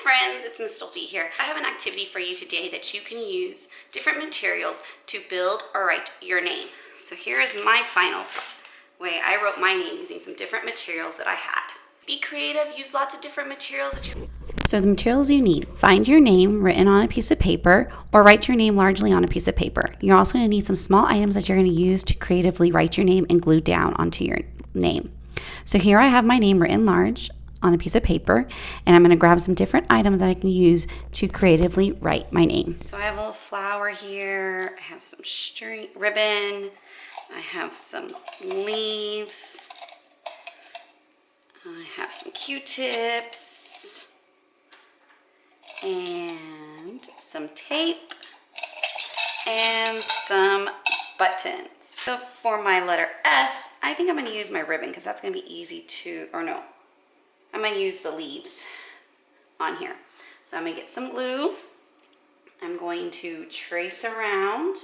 friends, it's Miss Stolte here. I have an activity for you today that you can use different materials to build or write your name. So here is my final way I wrote my name using some different materials that I had. Be creative, use lots of different materials that you... So the materials you need: find your name written on a piece of paper or write your name largely on a piece of paper. You're also going to need some small items that you're going to use to creatively write your name and glue down onto your name. So here I have my name written large on a piece of paper, and I'm going to grab some different items that I can use to creatively write my name. So I have a little flower here, I have some string, ribbon, I have some leaves, I have some Q-tips, and some tape, and some buttons. So for my letter S, I think I'm going to use my ribbon because that's going to be easy to, or no, I'm going to use the leaves on here. So I'm going to get some glue. I'm going to trace around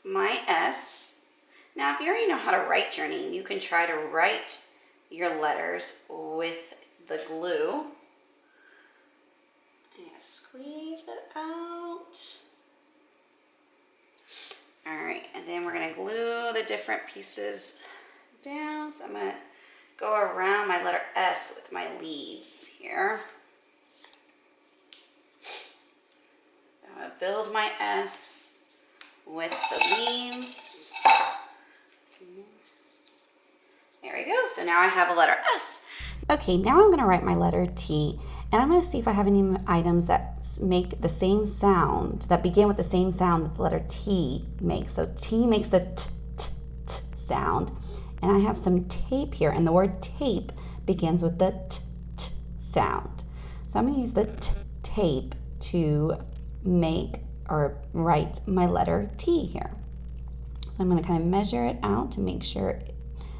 my S. Now, if you already know how to write your name, you can try to write your letters with the glue. And squeeze it out. All right, and then we're going to glue the different pieces down. So I'm going to go around my letter S with my leaves here. So I'm going to build my S with the leaves. There we go. So now I have a letter S. Okay, now I'm going to write my letter T, and I'm going to see if I have any items that make the same sound, that begin with the same sound that the letter T makes. So T makes the t, t, t sound, and I have some tape here, and the word tape begins with the t, t sound. So I'm going to use the t tape to make or write my letter T here. So I'm going to kind of measure it out to make sure it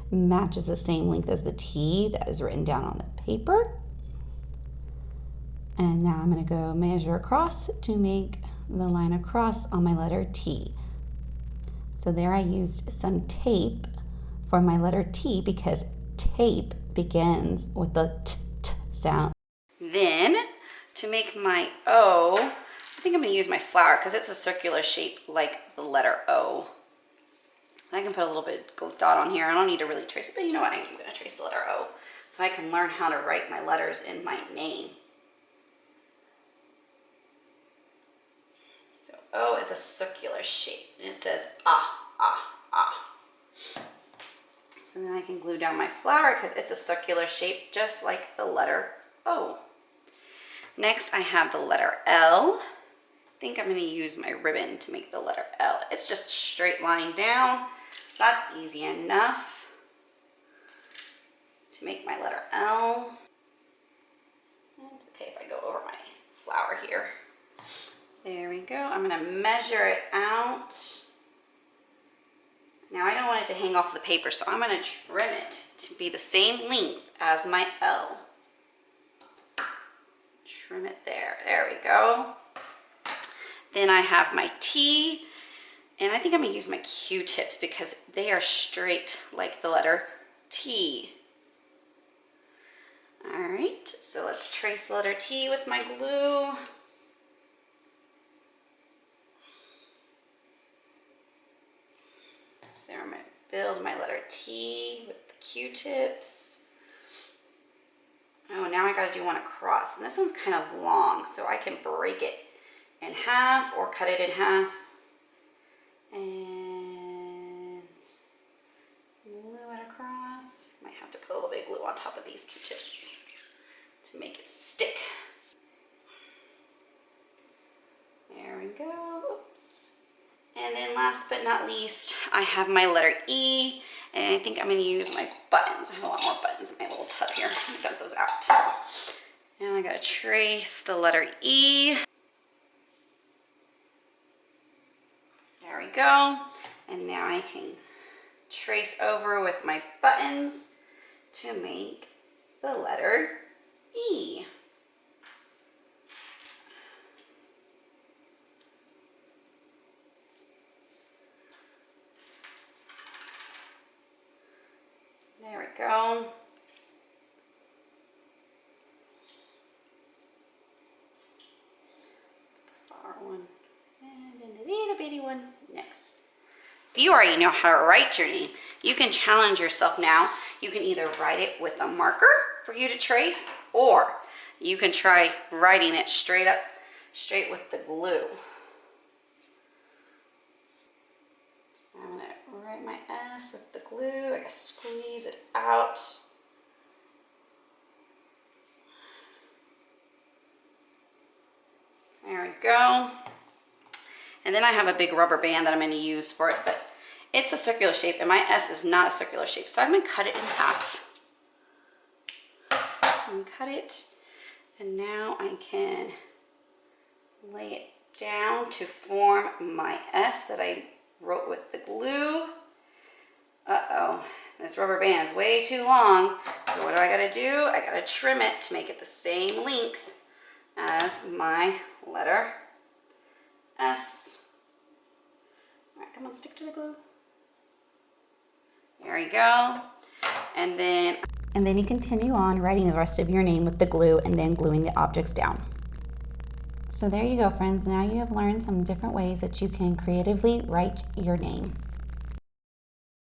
matches the same length as the T that is written down on the paper. And now I'm going to go measure across to make the line across on my letter T. So there I used some tape for my letter T because tape begins with the t, t sound. Then to make my O, I think I'm going to use my flower because it's a circular shape like the letter O. I can put a little bit of dot on here. I don't need to really trace it, but you know what? I'm going to trace the letter O so I can learn how to write my letters in my name. So O is a circular shape, and it says ah, ah, ah. So then I can glue down my flower because it's a circular shape just like the letter O. Next I have the letter L. I think I'm going to use my ribbon to make the letter L. It's just a straight line down. That's easy enough to make my letter L. It's okay if I go over my flower here. There we go. I'm going to measure it out. Now I don't want it to hang off the paper, so I'm going to trim it to be the same length as my L. Trim it there. There we go. Then I have my T, and I think I'm going to use my Q-tips because they are straight like the letter T. All right, so let's trace the letter T with my glue. So I'm going to build my letter T with the Q-tips. Oh, now I got to do one across, and this one's kind of long, so I can break it in half or cut it in half and glue it across. Might have to put a little bit of glue on top of these Q-tips to make it stick. There we go. Oops. And then last but not least, I have my letter E, and I think I'm going to use my buttons. I have a lot more buttons in my little tub here. Let me dump those out. Now I got to trace the letter E. There we go. And now I can trace over with my buttons to make the letter E. There we go. You already know how to write your name. You can challenge yourself now. You can either write it with a marker for you to trace, or you can try writing it straight with the glue. I'm gonna write my S with the glue. I gotta squeeze it out. There we go. And then I have a big rubber band that I'm going to use for it, but it's a circular shape and my S is not a circular shape. So I'm going to cut it in half. And cut it. And now I can lay it down to form my S that I wrote with the glue. Uh-oh, this rubber band is way too long. So what do I got to do? I got to trim it to make it the same length as my letter S. All right, come on, stick to the glue. There we go. And then you continue on writing the rest of your name with the glue and then gluing the objects down. So there you go, friends. Now you have learned some different ways that you can creatively write your name.